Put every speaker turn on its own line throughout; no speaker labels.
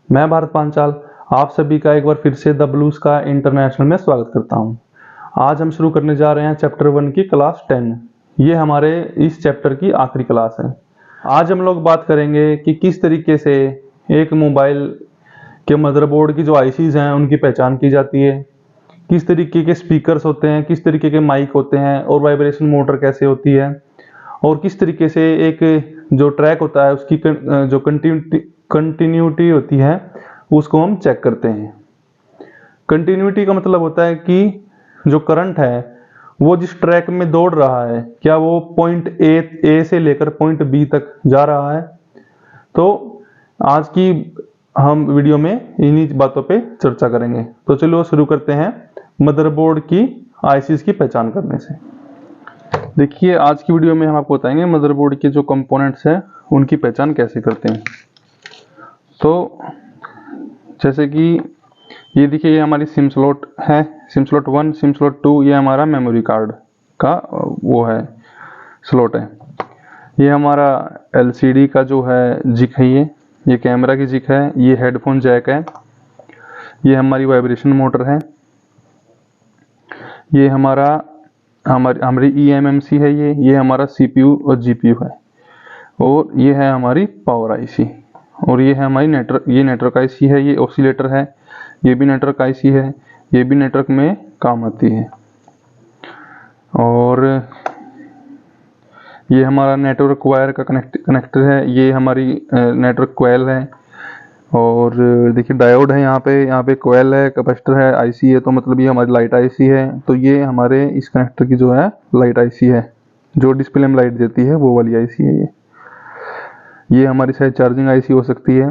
मैं भारत पांचाल आप सभी का एक बार फिर से द ब्लूज का इंटरनेशनल में स्वागत करता हूं। आज हम शुरू करने जा रहे हैं चैप्टर 1 की क्लास 10। ये हमारे इस चैप्टर की आखिरी क्लास है। आज हम लोग बात करेंगे कि किस तरीके से एक मोबाइल के मदरबोर्ड की जो आईसीज हैं उनकी पहचान की जाती है, किस तरीके के स्पीकर्स होते हैं, किस तरीके के माइक होते हैं और वाइब्रेशन मोटर कैसे होती है, और किस तरीके से एक जो ट्रैक होता है उसकी जो कंटिन्यूटी होती है उसको हम चेक करते हैं। कंटिन्यूटी का मतलब होता है कि जो करंट है वो जिस ट्रैक में दौड़ रहा है क्या वो पॉइंट ए से लेकर पॉइंट बी तक जा रहा है। तो आज की हम वीडियो में इन्हीं बातों पे चर्चा करेंगे। तो चलो शुरू करते हैं मदरबोर्ड की आईसीज की पहचान करने से। देखिए, आज की वीडियो में हम आपको बताएंगे मदरबोर्ड के जो कंपोनेंट्स हैं उनकी पहचान कैसे करते हैं। तो जैसे कि ये देखिए, ये हमारी सिम स्लॉट है, सिम स्लॉट 1, सिम स्लॉट 2, ये हमारा मेमोरी कार्ड का वो है स्लॉट है। ये हमारा एलसीडी का जो है जिक है, ये कैमरा की जिक है, ये हेडफोन जैक है, ये हमारी वाइब्रेशन मोटर है, ये हमारी ईएमएमसी है, ये हमारा सीपीयू और जीपीयू है, और ये है हमारी पावर आईसी, और ये है हमारी नेटवर्क आईसी है, ये ऑसिलेटर है, ये भी नेटवर्क आईसी है, ये भी नेटवर्क में काम आती है। और ये हमारा नेटवर्क वायर का कनेक्टर है, ये हमारी नेटवर्क कोयल है। और देखिए डायोड है, यहाँ पे कोयल है, कैपेसिटर है, आईसी है, तो मतलब ये हमारी लाइट आईसी है। तो ये हमारे इस कनेक्टर की जो है लाइट आईसी है, जो डिस्प्ले में लाइट देती है वो वाली आईसी है। ये हमारी शायद चार्जिंग आईसी हो सकती है।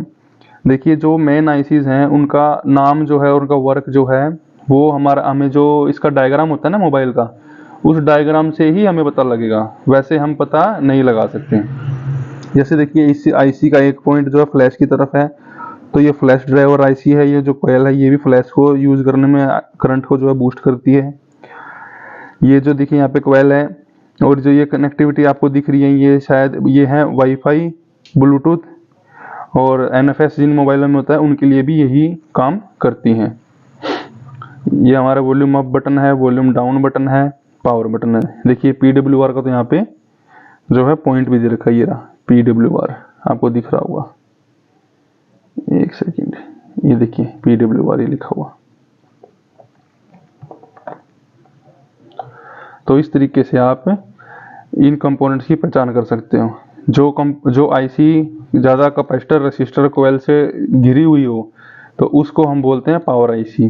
देखिए, जो मेन आईसीज हैं उनका नाम जो है, उनका वर्क जो है वो हमें जो इसका डायग्राम होता है ना मोबाइल का, उस डायग्राम से ही हमें पता लगेगा, वैसे हम पता नहीं लगा सकते। जैसे देखिए, इस आईसी का एक पॉइंट जो है फ्लैश की तरफ है, तो ये फ्लैश ड्राइवर आईसी है। ये जो कोयल है ये भी फ्लैश को यूज करने में करंट को जो है बूस्ट करती है। ये जो देखिए यहाँ पे कोयल है, और जो ये कनेक्टिविटी आपको दिख रही है ये शायद ये है वाईफाई, ब्लूटूथ और एनएफएस जिन मोबाइलों में होता है उनके लिए भी यही काम करती हैं। ये हमारा वॉल्यूम अप बटन है, वॉल्यूम डाउन बटन है, पावर बटन है। देखिए पीडब्ल्यूआर का तो यहाँ पे जो है पॉइंट भी दे रखा है, ये रहा पीडब्ल्यूआर, आपको दिख रहा होगा। एक सेकेंड, ये देखिए पीडब्ल्यूआर ये लिखा हुआ। तो इस तरीके से आप इन कंपोनेंट्स की पहचान कर सकते हो। जो आईसी ज़्यादा कैपेसिटर रेसिस्टर कोयल से घिरी हुई हो तो उसको हम बोलते हैं पावर आईसी।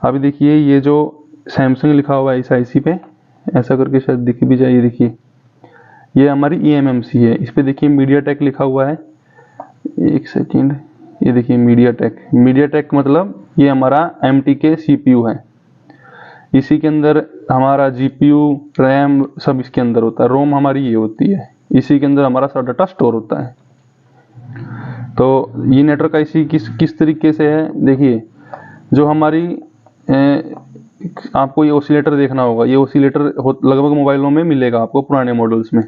अभी देखिए, ये जो सैमसंग लिखा हुआ है इस आईसी पे, ऐसा करके शायद दिख भी जाए, देखिए ये हमारी ईएमएमसी है। इस पे देखिए मीडियाटेक लिखा हुआ है। एक सेकेंड, ये देखिए मीडियाटेक मतलब ये हमारा एमटीके सीपीयू है। इसी के अंदर हमारा जीपीयू, रैम सब इसके अंदर होता है। रोम हमारी ये होती है, इसी के अंदर हमारा सारा डाटा स्टोर होता है। तो ये नेटवर्क आईसी किस तरीके से है, देखिए जो हमारी आपको ये ऑसिलेटर देखना होगा। ये ऑसिलेटर लगभग मोबाइलों में मिलेगा आपको पुराने मॉडल्स में।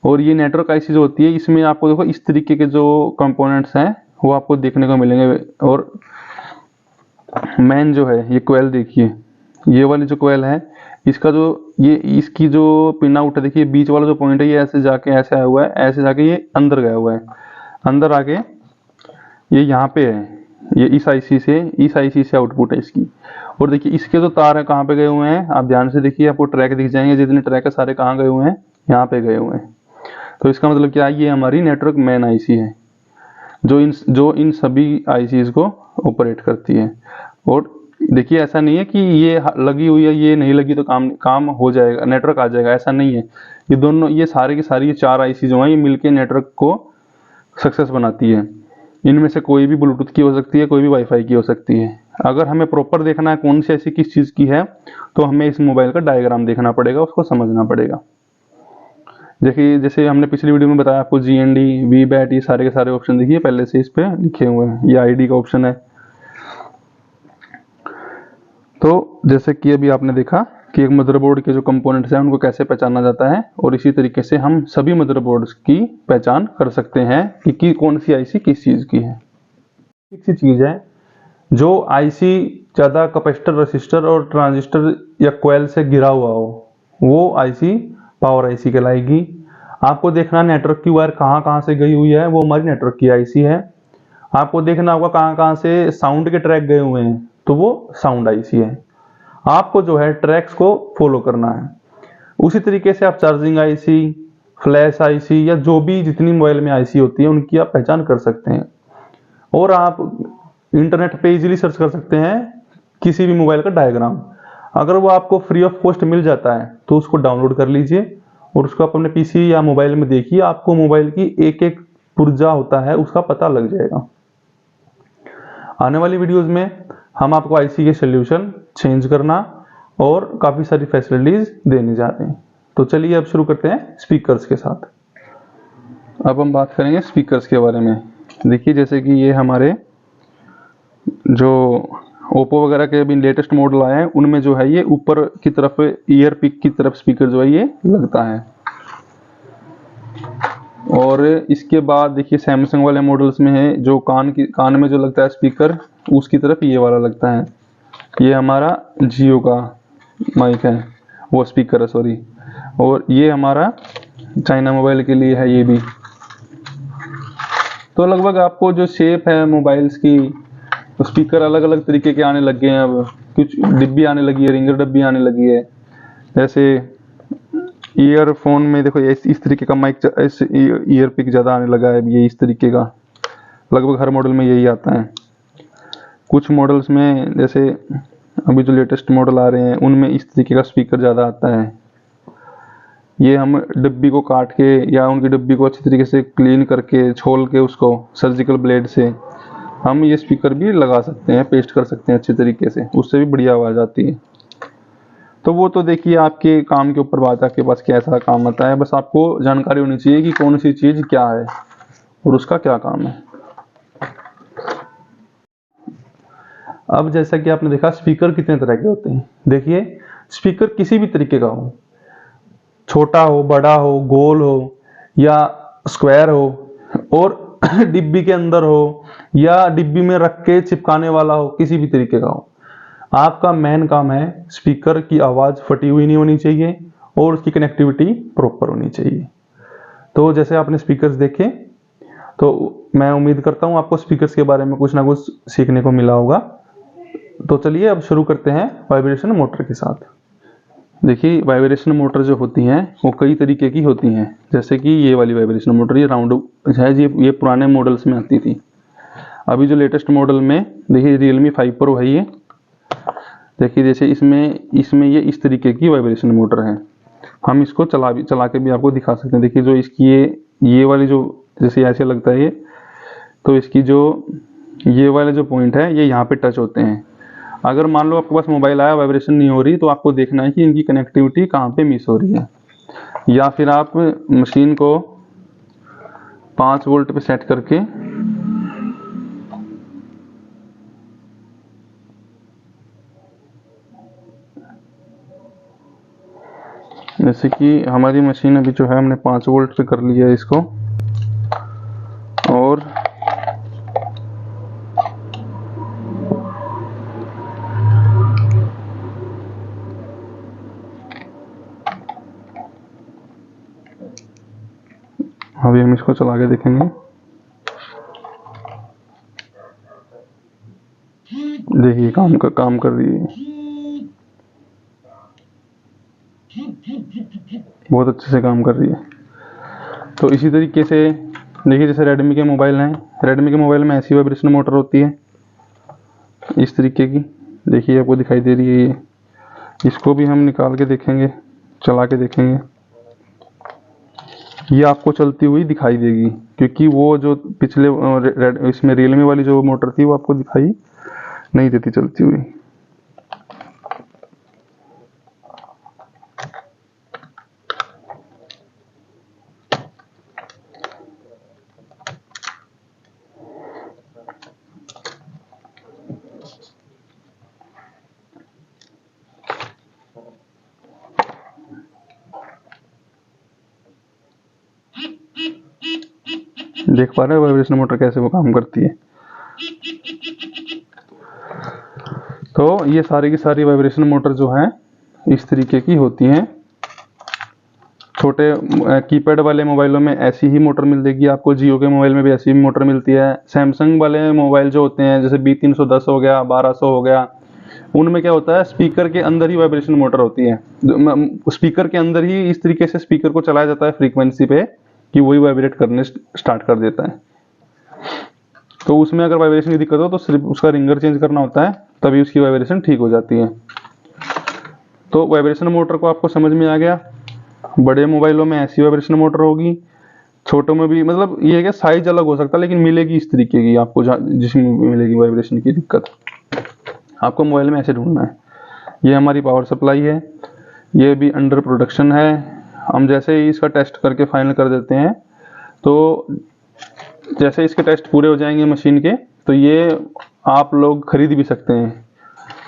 और ये नेटवर्क आईसी जो होती है इसमें आपको देखो इस तरीके के जो कंपोनेंट्स हैं वो आपको देखने को मिलेंगे। और मेन जो है ये कोयल, देखिए ये वाली जो कोयल है इसका जो इसकी जो पिन आउट है, देखिए बीच वाला जो पॉइंट है ये ऐसे जाके ऐसे आया हुआ है, ऐसे जाके ये अंदर गया हुआ है, अंदर आके ये यहाँ पे है, ये इस आईसी से आउटपुट है इसकी। और देखिए इसके जो तार है कहाँ पे गए हुए हैं, आप ध्यान से देखिए, आपको ट्रैक दिख जाएंगे, जितने ट्रैक है सारे कहाँ गए हुए हैं, यहाँ पे गए हुए हैं। तो इसका मतलब क्या है, ये हमारी नेटवर्क मेन आईसी है जो इन सभी आईसीज को ऑपरेट करती है। और देखिए ऐसा नहीं है कि ये लगी हुई है ये नहीं लगी तो काम हो जाएगा, नेटवर्क आ जाएगा, ऐसा नहीं है। ये दोनों, ये सारे की सारी 4 आईसी जो हैं ये मिलके नेटवर्क को सक्सेस बनाती है। इनमें से कोई भी ब्लूटूथ की हो सकती है, कोई भी वाईफाई की हो सकती है। अगर हमें प्रॉपर देखना है कौन सी ऐसी किस चीज़ की है तो हमें इस मोबाइल का डायग्राम देखना पड़ेगा, उसको समझना पड़ेगा। जैसे हमने पिछली वीडियो में बताया आपको जीएनडी, वीबैट, ये सारे के सारे ऑप्शन देखिए पहले से इस पे लिखे हुए हैं। ये आईडी का ऑप्शन है। तो जैसे कि अभी आपने देखा कि एक मदरबोर्ड के जो कंपोनेंट्स हैं उनको कैसे पहचाना जाता है, और इसी तरीके से हम सभी मदरबोर्ड्स की पहचान कर सकते हैं कि कौन सी आईसी किस चीज़ की है। एक सी चीज है जो आईसी ज्यादा कैपेसिटर, रेसिस्टर और ट्रांजिस्टर या कोयल से घिरा हुआ हो, वो आईसी पावर आईसी कहलाएगी। आपको देखना नेटवर्क की वायर कहाँ कहाँ से गई हुई है, वो हमारी नेटवर्क की आईसी है। आपको देखना होगा कहाँ कहाँ से साउंड के ट्रैक गए हुए हैं, तो वो साउंड आईसी है। आपको जो है ट्रैक्स को फॉलो करना है। उसी तरीके से आप चार्जिंग आईसी, फ्लैश आईसी या जो भी जितनी मोबाइल में आईसी होती है उनकी आप पहचान कर सकते हैं। और आप इंटरनेट पे इजीली सर्च कर सकते हैं किसी भी मोबाइल का डायग्राम। अगर वो आपको फ्री ऑफ कॉस्ट मिल जाता है तो उसको डाउनलोड कर लीजिए और उसको आप अपने पीसी या मोबाइल में देखिए, आपको मोबाइल की एक एक पुर्जा होता है उसका पता लग जाएगा। आने वाली वीडियोस में हम आपको आईसी के सोल्यूशन, चेंज करना और काफ़ी सारी फैसिलिटीज देने जा रहे हैं। तो चलिए अब शुरू करते हैं स्पीकर्स के साथ। अब हम बात करेंगे स्पीकर्स के बारे में। देखिए जैसे कि ये हमारे जो ओप्पो वगैरह के अभी लेटेस्ट मॉडल आए हैं उनमें जो है ये ऊपर की तरफ ईयर पिक की तरफ स्पीकर जो है ये लगता है। और इसके बाद देखिए सैमसंग वाले मॉडल्स में है जो कान में जो लगता है स्पीकर, उसकी तरफ ये वाला लगता है। ये हमारा जियो का माइक है, वो स्पीकर है सॉरी। और ये हमारा चाइना मोबाइल के लिए है ये भी। तो लगभग आपको जो शेप है मोबाइल्स की, स्पीकर अलग अलग तरीके के आने लग गए हैं। अब कुछ डिब्बी आने लगी है, रिंगर डिब्बी आने लगी है। जैसे ईयरफोन में देखो इस तरीके का माइक, इस ईयर पिक ज़्यादा आने लगा है ये इस तरीके का। लगभग हर मॉडल में यही आता है। कुछ मॉडल्स में जैसे अभी जो लेटेस्ट मॉडल आ रहे हैं उनमें इस तरीके का स्पीकर ज़्यादा आता है। ये हम डिब्बी को काट के या उनकी डिब्बी को अच्छी तरीके से क्लीन करके छोल के उसको सर्जिकल ब्लेड से हम ये स्पीकर भी लगा सकते हैं, पेस्ट कर सकते हैं अच्छे तरीके से, उससे भी बढ़िया आवाज़ आती है। तो वो तो देखिए आपके काम के ऊपर बात है, आपके पास कैसा काम आता है। बस आपको जानकारी होनी चाहिए कि कौन सी चीज़ क्या है और उसका क्या काम है। अब जैसा कि आपने देखा स्पीकर कितने तरह के होते हैं। देखिए स्पीकर किसी भी तरीके का हो, छोटा हो, बड़ा हो, गोल हो या स्क्वायर हो, और डिब्बी के अंदर हो या डिब्बी में रख के चिपकाने वाला हो, किसी भी तरीके का हो, आपका मेन काम है स्पीकर की आवाज़ फटी हुई नहीं होनी चाहिए और उसकी कनेक्टिविटी प्रॉपर होनी चाहिए। तो जैसे आपने स्पीकर्स देखे, तो मैं उम्मीद करता हूँ आपको स्पीकर्स के बारे में कुछ ना कुछ सीखने को मिला होगा। तो चलिए अब शुरू करते हैं वाइब्रेशन मोटर के साथ। देखिए वाइब्रेशन मोटर जो होती हैं वो कई तरीके की होती हैं। जैसे कि ये वाली वाइब्रेशन मोटर, ये राउंड है, ये पुराने मॉडल्स में आती थी। अभी जो लेटेस्ट मॉडल में देखिए Realme 5 Pro है ये। देखिए जैसे इसमें ये इस तरीके की वाइब्रेशन मोटर है। हम इसको चला के भी आपको दिखा सकते हैं। देखिए जो इसकी ये वाली जो जैसे ऐसे लगता है ये, तो इसकी जो ये वाले जो पॉइंट है ये यहाँ पे टच होते हैं। अगर मान लो आपके पास मोबाइल आया, वाइब्रेशन नहीं हो रही, तो आपको देखना है कि इनकी कनेक्टिविटी कहाँ पे मिस हो रही है। या फिर आप मशीन को 5 वोल्ट पे सेट करके जैसे कि हमारी मशीन अभी जो है हमने 5 वोल्ट पे कर लिया है इसको, और अभी हम इसको चला के देखेंगे। देखिए काम कर रही है, बहुत अच्छे से काम कर रही है। तो इसी तरीके से देखिए जैसे रेडमी के मोबाइल हैं, रेडमी के मोबाइल में ऐसी वाइब्रेशन मोटर होती है इस तरीके की। देखिए आपको दिखाई दे रही है ये। इसको भी हम निकाल के देखेंगे, चला के देखेंगे। ये आपको चलती हुई दिखाई देगी, क्योंकि वो जो पिछले इसमें Realme वाली जो मोटर थी वो आपको दिखाई नहीं देती चलती हुई। देख पा रहे हैं वाइब्रेशन मोटर कैसे वो काम करती है। तो ये सारी की सारी वाइब्रेशन मोटर जो है इस तरीके की होती हैं। छोटे कीपैड वाले मोबाइलों में ऐसी ही मोटर मिल जाएगी आपको, जियो के मोबाइल में भी ऐसी ही मोटर मिलती है। सैमसंग वाले मोबाइल जो होते हैं जैसे B310 हो गया, 1200 हो गया, उनमें क्या होता है स्पीकर के अंदर ही वाइब्रेशन मोटर होती है। स्पीकर के अंदर ही इस तरीके से स्पीकर को चलाया जाता है फ्रीक्वेंसी पे कि वही वाइब्रेट करने स्टार्ट कर देता है। तो उसमें अगर वाइब्रेशन की दिक्कत हो तो सिर्फ उसका रिंगर चेंज करना होता है, तभी उसकी वाइब्रेशन ठीक हो जाती है। तो वाइब्रेशन मोटर को आपको समझ में आ गया। बड़े मोबाइलों में ऐसी वाइब्रेशन मोटर होगी, छोटों में भी, मतलब ये है कि साइज अलग हो सकता है लेकिन मिलेगी इस तरीके की आपको, जिसमें मिलेगी वाइब्रेशन की दिक्कत आपको मोबाइल में ऐसे ढूंढना है। ये हमारी पावर सप्लाई है, ये भी अंडर प्रोडक्शन है। हम जैसे ही इसका टेस्ट करके फाइनल कर देते हैं, तो जैसे इसके टेस्ट पूरे हो जाएंगे मशीन के, तो ये आप लोग खरीद भी सकते हैं।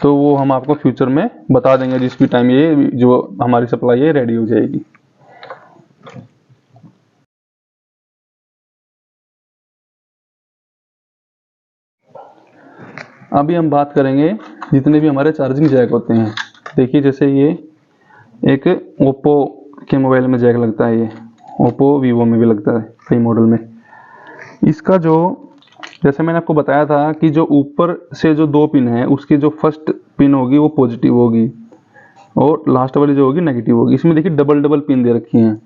तो वो हम आपको फ्यूचर में बता देंगे जिस भी टाइम ये जो हमारी सप्लाई है रेडी हो जाएगी। अभी हम बात करेंगे जितने भी हमारे चार्जिंग जैक होते हैं। देखिए जैसे ये एक ओप्पो के मोबाइल में जैक लगता है, ये ओप्पो वीवो में भी लगता है कई मॉडल में। इसका जो, जैसे मैंने आपको बताया था कि जो ऊपर से जो 2 पिन है उसकी जो फर्स्ट पिन होगी वो पॉजिटिव होगी और लास्ट वाली जो होगी नेगेटिव होगी। इसमें देखिए डबल डबल पिन दे रखी हैं।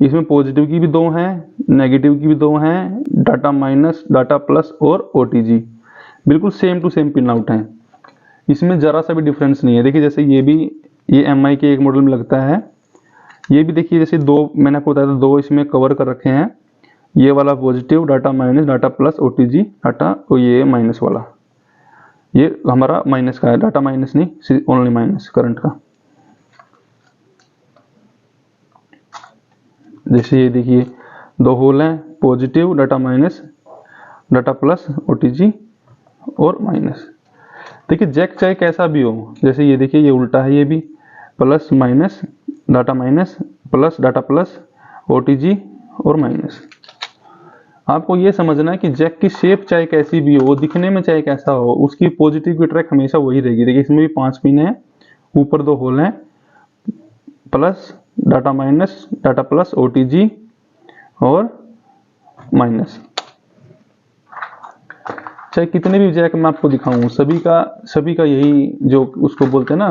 इसमें पॉजिटिव की भी 2 हैं, नेगेटिव की भी 2 हैं, डाटा माइनस, डाटा प्लस और OTG बिल्कुल same to same pin out है। इसमें जरा सा भी डिफरेंस नहीं है। देखिए जैसे ये भी, ये MI के एक मॉडल में लगता है। ये भी देखिए जैसे 2 मैंने आपको बताया था, 2 इसमें कवर कर रखे हैं। ये वाला positive, data minus, data plus, OTG data, और ये माइनस वाला, ये हमारा माइनस का है, डाटा माइनस नहीं, ओनली माइनस करंट का। जैसे ये देखिए 2 होल हैं, positive, data minus, data plus, OTG और माइनस। देखिए जैक चाहे कैसा भी हो, जैसे ये देखिए ये उल्टा है, ये भी plus minus, data minus, plus data plus, OTG और माइनस। आपको ये समझना है कि जैक की शेप चाहे कैसी भी हो, दिखने में चाहे कैसा हो, उसकी पॉजिटिव की ट्रैक हमेशा वही रहेगी। देखिए इसमें भी 5 पिन है, ऊपर 2 होल हैं, plus, data minus, data plus, OTG और माइनस। चाहे कितने भी जैक मैं आपको दिखाऊं, सभी का यही जो उसको बोलते हैं ना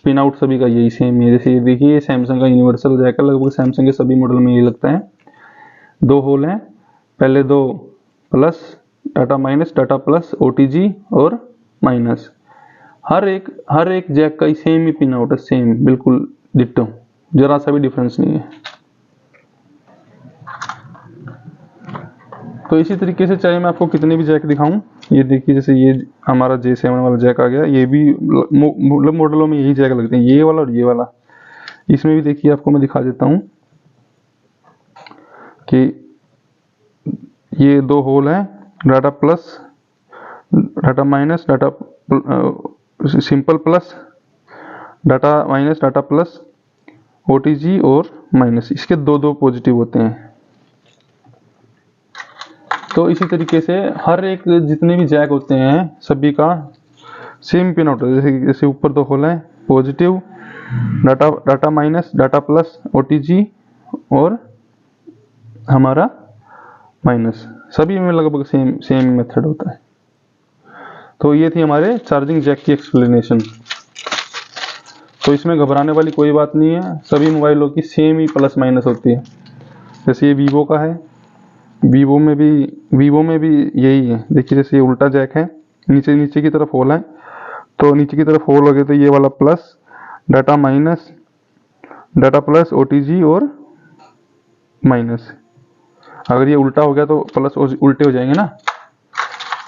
पिन आउट, सभी का यही सेम है। जैसे ये देखिए सैमसंग का यूनिवर्सल जैक है, लगभग सैमसंग के सभी मॉडल में ये लगता है। 2 होल हैं, पहले 2 plus, data minus, data plus, OTG और माइनस। हर एक जैक का सेम ही पिन आउट है, सेम बिल्कुल डिट्टो, जरा सा भी डिफरेंस नहीं है। तो इसी तरीके से चाहे मैं आपको कितने भी जैक दिखाऊं, ये देखिए जैसे ये हमारा J7 वाला जैक आ गया, ये भी मतलब मॉडलों में यही जैक लगते हैं, ये वाला और ये वाला। इसमें भी देखिए आपको मैं दिखा देता हूं कि ये 2 होल हैं, data plus, data minus, data simple plus, data minus, data plus, OTG और माइनस। इसके 2 पॉजिटिव होते हैं। तो इसी तरीके से हर एक जितने भी जैक होते हैं सभी का सेम पिन आउट है। जैसे ऊपर 2 होल हैं, positive, data minus, data plus, OTG और हमारा माइनस, सभी में लगभग सेम मेथड होता है। तो ये थी हमारे चार्जिंग जैक की एक्सप्लेनेशन। तो इसमें घबराने वाली कोई बात नहीं है, सभी मोबाइलों की सेम ही प्लस माइनस होती है। जैसे ये वीवो का है, वीवो में भी यही है। देखिए जैसे ये उल्टा जैक है, नीचे की तरफ होल है, तो नीचे की तरफ होल हो गए तो ये वाला plus, data minus, data plus, OTG और माइनस। अगर ये उल्टा हो गया तो प्लस उल्टे हो जाएंगे ना।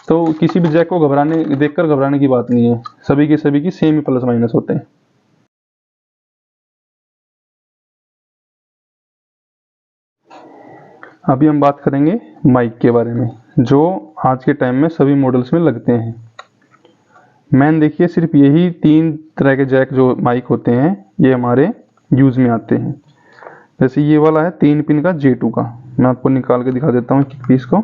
तो किसी भी जैक को देखकर घबराने की बात नहीं है, सभी की सेम ही प्लस माइनस होते हैं। अभी हम बात करेंगे माइक के बारे में, जो आज के टाइम में सभी मॉडल्स में लगते हैं। मैन देखिए सिर्फ यही 3 तरह के जैक जो माइक होते हैं ये हमारे यूज में आते हैं। जैसे ये वाला है 3 पिन का J2 का, मैं आपको निकाल के दिखा देता हूँ एक पीस को।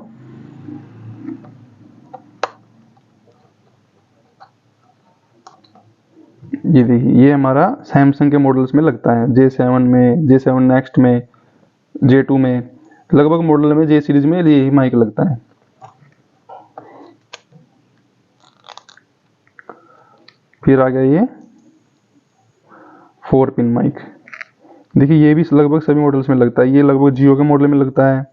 ये देखिए, ये हमारा सैमसंग के मॉडल्स में लगता है, J7 में, J7 नेक्स्ट में, J2 में, लगभग मॉडल में J सीरीज में यही माइक लगता है। फिर आ गया ये 4 पिन माइक। देखिए ये भी लगभग सभी मॉडल्स में लगता है, ये लगभग जियो के मॉडल में लगता है।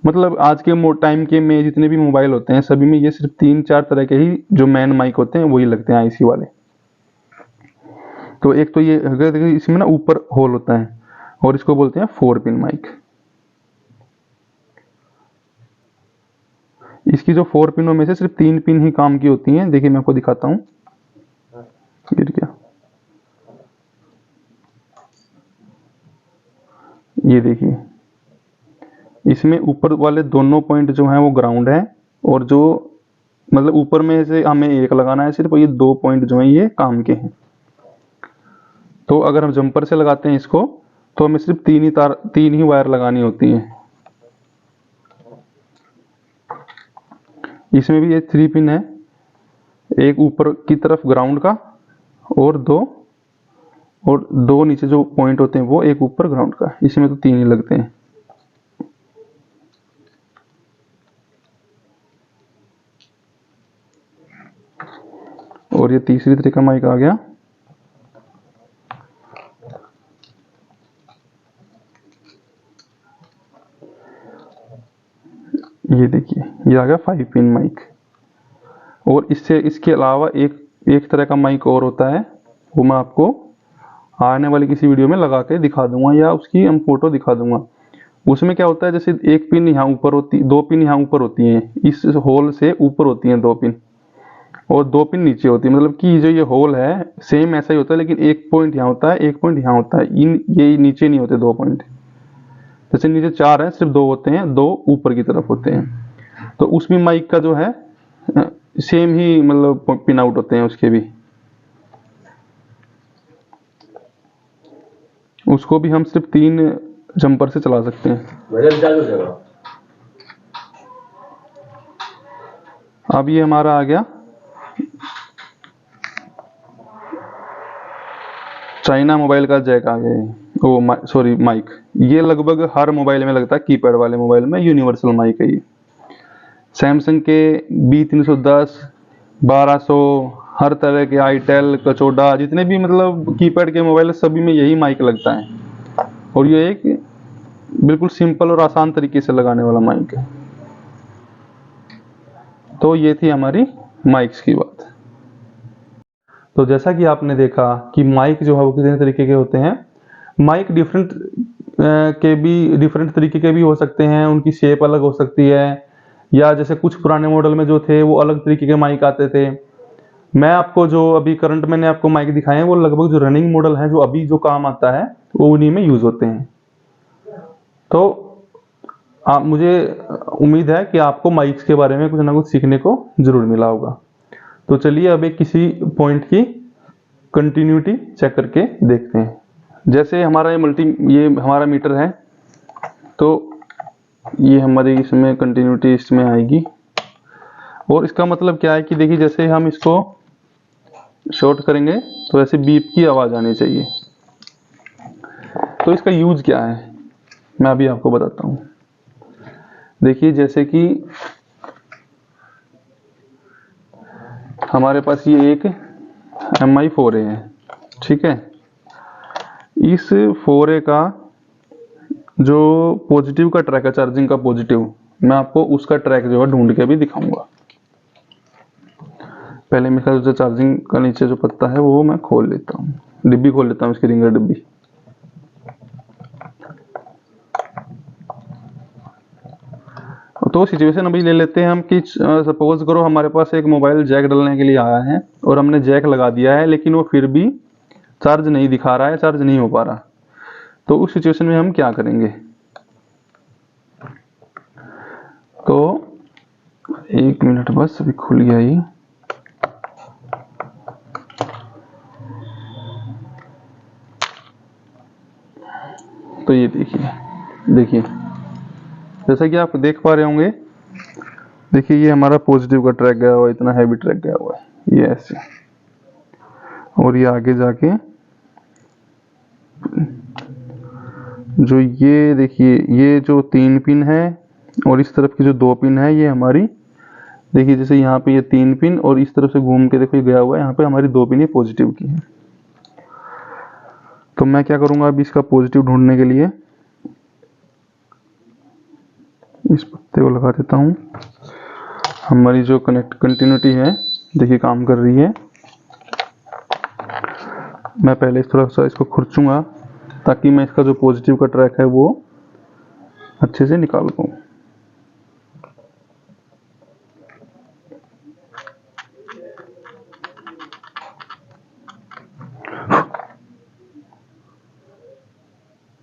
मतलब आज के टाइम के में जितने भी मोबाइल होते हैं सभी में ये सिर्फ 3-4 तरह के ही जो मेन माइक होते हैं वही लगते हैं, आईसी वाले। तो एक तो ये अगर देखिए इसमें ना ऊपर होल होता है और इसको बोलते हैं 4 पिन माइक। इसकी जो 4 पिनों में से सिर्फ 3 पिन ही काम की होती हैं। देखिए मैं आपको दिखाता हूँ, गिर गया। ये देखिए, इसमें ऊपर वाले दोनों पॉइंट जो हैं वो ग्राउंड है, और जो मतलब ऊपर में से हमें एक लगाना है सिर्फ, ये 2 पॉइंट जो हैं ये काम के हैं। तो अगर हम जंपर से लगाते हैं इसको तो हमें सिर्फ 3 ही वायर लगानी होती हैं। इसमें भी ये 3 पिन है, एक ऊपर की तरफ ग्राउंड का और दो नीचे जो पॉइंट होते हैं वो एक ऊपर ग्राउंड का। इसमें तो 3 ही लगते हैं। और ये तीसरी तरह का माइक आ गया। ये देखिए, ये आ गया 5 पिन माइक। और इसके अलावा एक तरह का माइक और होता है, वो मैं आपको आने वाली किसी वीडियो में लगा के दिखा दूंगा या उसकी हम फोटो दिखा दूंगा। उसमें क्या होता है, जैसे एक पिन यहाँ ऊपर होती, 2 पिन यहाँ ऊपर होती हैं, इस होल से ऊपर होती हैं 2 पिन, और 2 पिन नीचे होती है। मतलब कि जो ये होल है सेम ऐसा ही होता है, लेकिन एक पॉइंट यहाँ होता है, एक पॉइंट यहाँ होता है। ये नीचे नहीं होते 2 पॉइंट। जैसे नीचे 4 है, सिर्फ 2 होते हैं, 2 ऊपर की तरफ होते हैं। तो उसमें माइक का जो है सेम ही मतलब पिन आउट होते हैं उसके भी। उसको भी हम सिर्फ 3 जंपर से चला सकते हैं। अब ये हमारा आ गया चाइना मोबाइल का जैक आ गया। Sorry mike. ये लगभग हर मोबाइल में लगता है, कीपैड वाले मोबाइल में यूनिवर्सल माइक है ये। सैमसंग के B310, 1200, हर तरह के आईटेल, कचोडा, जितने भी मतलब कीपैड के मोबाइल सभी में यही माइक लगता है। और ये एक बिल्कुल सिंपल और आसान तरीके से लगाने वाला माइक है। तो ये थी हमारी माइक्स की बात। तो जैसा कि आपने देखा कि माइक जो है वो कितने तरीके के होते हैं। माइक डिफरेंट तरीके के भी हो सकते हैं, उनकी शेप अलग हो सकती है, या जैसे कुछ पुराने मॉडल में जो थे वो अलग तरीके के माइक आते थे। मैं आपको जो अभी करंट मैंने आपको माइक दिखाए हैं वो लगभग जो रनिंग मॉडल है, जो अभी जो काम आता है वो उन्हीं में यूज होते हैं। तो आप मुझे उम्मीद है कि आपको माइक्स के बारे में कुछ ना कुछ सीखने को जरूर मिला होगा। तो चलिए अब एक किसी पॉइंट की कंटिन्यूटी चेक करके देखते हैं। जैसे हमारा ये हमारा मीटर है, तो ये हमारी इसमें कंटिन्यूटी इसमें आएगी। और इसका मतलब क्या है कि देखिए जैसे हम इसको शॉर्ट करेंगे तो ऐसे बीप की आवाज आनी चाहिए। तो इसका यूज क्या है मैं अभी आपको बताता हूँ। देखिए जैसे कि हमारे पास ये एक MI 4A है, ठीक है। इस 4A का जो पॉजिटिव का ट्रैक है, चार्जिंग का पॉजिटिव, मैं आपको उसका ट्रैक जो है ढूंढ के भी दिखाऊंगा। पहले मेरे जो चार्जिंग का नीचे जो पत्ता है वो मैं खोल लेता हूँ, डिब्बी खोल लेता हूँ, इसकी रिंगर डिब्बी। तो सिचुएशन अभी ले लेते हैं हम कि सपोज करो हमारे पास एक मोबाइल जैक डालने के लिए आया है और हमने जैक लगा दिया है, लेकिन वो फिर भी चार्ज नहीं दिखा रहा है, चार्ज नहीं हो पा रहा। तो उस सिचुएशन में हम क्या करेंगे? तो 1 मिनट बस, अभी खुल गया ये। तो ये देखिए जैसा कि आप देख पा रहे होंगे, देखिए ये हमारा पॉजिटिव का ट्रैक गया हुआ है, इतना हैवी ट्रैक गया हुआ है ये ऐसे। और ये आगे जाके जो ये देखिए, ये जो 3 पिन है और इस तरफ की जो 2 पिन है, ये हमारी देखिए, जैसे यहाँ पे ये 3 पिन और इस तरफ से घूम के देखो ये गया हुआ है, यहाँ पे हमारी 2 पिन ये पॉजिटिव की है। तो मैं क्या करूँगा अभी इसका पॉजिटिव ढूंढने के लिए इस पत्ते को लगा देता हूँ। हमारी जो कंटिन्यूटी है देखिए काम कर रही है। मैं पहले थोड़ा सा इसको खुरचूंगा ताकि मैं इसका जो पॉजिटिव का ट्रैक है वो अच्छे से निकाल पाऊँ।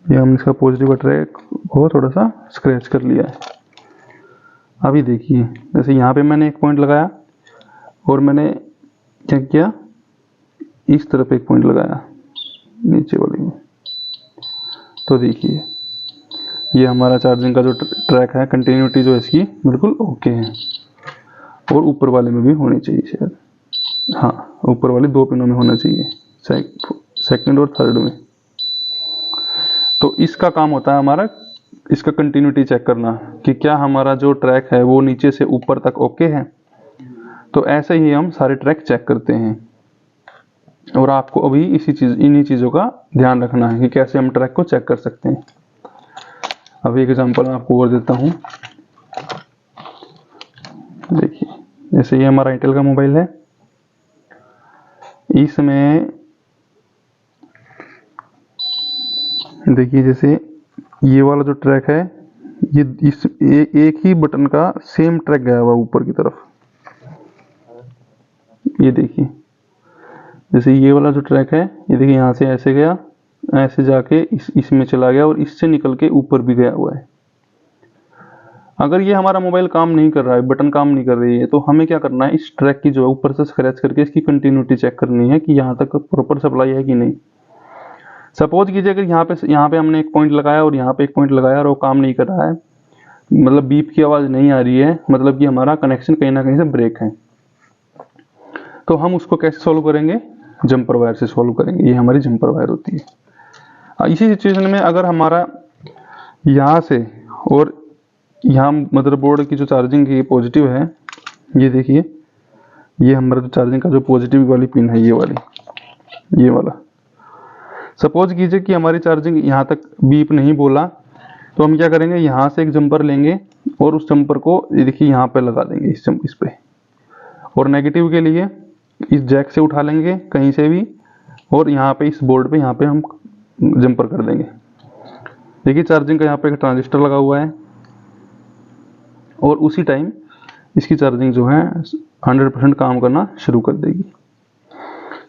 ये हमने इसका पॉजिटिव का ट्रैक को थोड़ा सा स्क्रैच कर लिया है। अभी देखिए, जैसे यहाँ पे मैंने एक पॉइंट लगाया और मैंने क्या किया, इस तरफ एक पॉइंट लगाया नीचे वाले में, तो देखिए ये हमारा चार्जिंग का जो ट्रैक है, कंटिन्यूटी जो है इसकी बिल्कुल ओके है। और ऊपर वाले में भी होनी चाहिए शायद, हाँ ऊपर वाले 2 पिनों में होना चाहिए, सेकंड और थर्ड में। तो इसका काम होता है हमारा इसका कंटिन्यूटी चेक करना कि क्या हमारा जो ट्रैक है वो नीचे से ऊपर तक ओके है। तो ऐसे ही हम सारे ट्रैक चेक करते हैं और आपको अभी इन्हीं चीज़ों का ध्यान रखना है कि कैसे हम ट्रैक को चेक कर सकते हैं। अभी एक एग्जांपल मैं आपको और देता हूँ। देखिए, जैसे ये हमारा इंटेल का मोबाइल है, इसमें देखिए जैसे ये वाला जो ट्रैक है, ये एक ही बटन का सेम ट्रैक गया हुआ ऊपर की तरफ। ये देखिए, जैसे ये वाला जो ट्रैक है, ये देखिए यहाँ से ऐसे गया, ऐसे जाके इसमें चला गया और इससे निकल के ऊपर भी गया हुआ है। अगर ये हमारा मोबाइल काम नहीं कर रहा है, बटन काम नहीं कर रही है, तो हमें क्या करना है, इस ट्रैक की जो है ऊपर से स्क्रैच करके इसकी कंटिन्यूटी चेक करनी है कि यहाँ तक प्रॉपर सप्लाई है कि नहीं। सपोज कीजिए अगर यहाँ पे हमने एक पॉइंट लगाया और यहाँ पे एक पॉइंट लगाया और वो काम नहीं कर रहा है, मतलब बीप की आवाज़ नहीं आ रही है, मतलब कि हमारा कनेक्शन कहीं ना कहीं से ब्रेक है। तो हम उसको कैसे सॉल्व करेंगे, जंपर वायर से सॉल्व करेंगे। ये हमारी जंपर वायर होती है। इसी सिचुएशन में अगर हमारा यहाँ से और यहाँ मदरबोर्ड की जो चार्जिंग की पॉजिटिव है, ये देखिए, ये हमारा जो चार्जिंग का जो पॉजिटिव वाली पिन है, ये वाला सपोज कीजिए कि हमारी चार्जिंग यहाँ तक बीप नहीं बोला, तो हम क्या करेंगे, यहाँ से एक जंपर लेंगे और उस जंपर को ये देखिए यहाँ पे लगा देंगे, इस पे। और नेगेटिव के लिए इस जैक से उठा लेंगे कहीं से भी और यहाँ पे इस बोर्ड पे यहाँ पे हम जंपर कर देंगे। देखिए चार्जिंग का यहाँ पे एक ट्रांजिस्टर लगा हुआ है और उसी टाइम इसकी चार्जिंग जो है 100% काम करना शुरू कर देगी।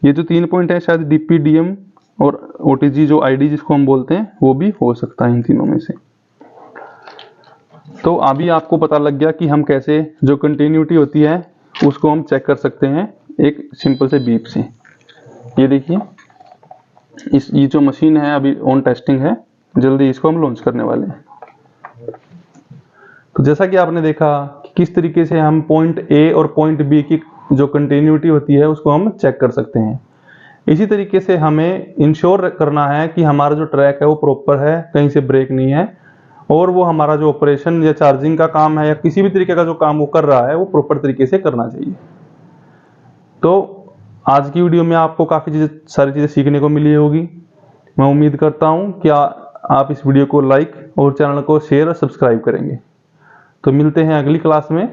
ये जो 3 पॉइंट है, शायद DPDM और OTG जो ID जिसको हम बोलते हैं, वो भी हो सकता है इन तीनों में से। तो अभी आपको पता लग गया कि हम कैसे जो कंटिन्यूटी होती है उसको हम चेक कर सकते हैं एक सिंपल से बीप से। ये देखिए, ये जो मशीन है अभी ऑन टेस्टिंग है, जल्दी इसको हम लॉन्च करने वाले हैं। तो जैसा कि आपने देखा कि किस तरीके से हम पॉइंट A और पॉइंट B की जो कंटिन्यूटी होती है उसको हम चेक कर सकते हैं। इसी तरीके से हमें इंश्योर करना है कि हमारा जो ट्रैक है वो प्रॉपर है, कहीं से ब्रेक नहीं है, और वो हमारा जो ऑपरेशन या चार्जिंग का काम है या किसी भी तरीके का जो काम वो कर रहा है वो प्रॉपर तरीके से करना चाहिए। तो आज की वीडियो में आपको काफ़ी सारी चीज़ें सीखने को मिली होगी। मैं उम्मीद करता हूँ कि आप इस वीडियो को लाइक और चैनल को शेयर और सब्सक्राइब करेंगे। तो मिलते हैं अगली क्लास में।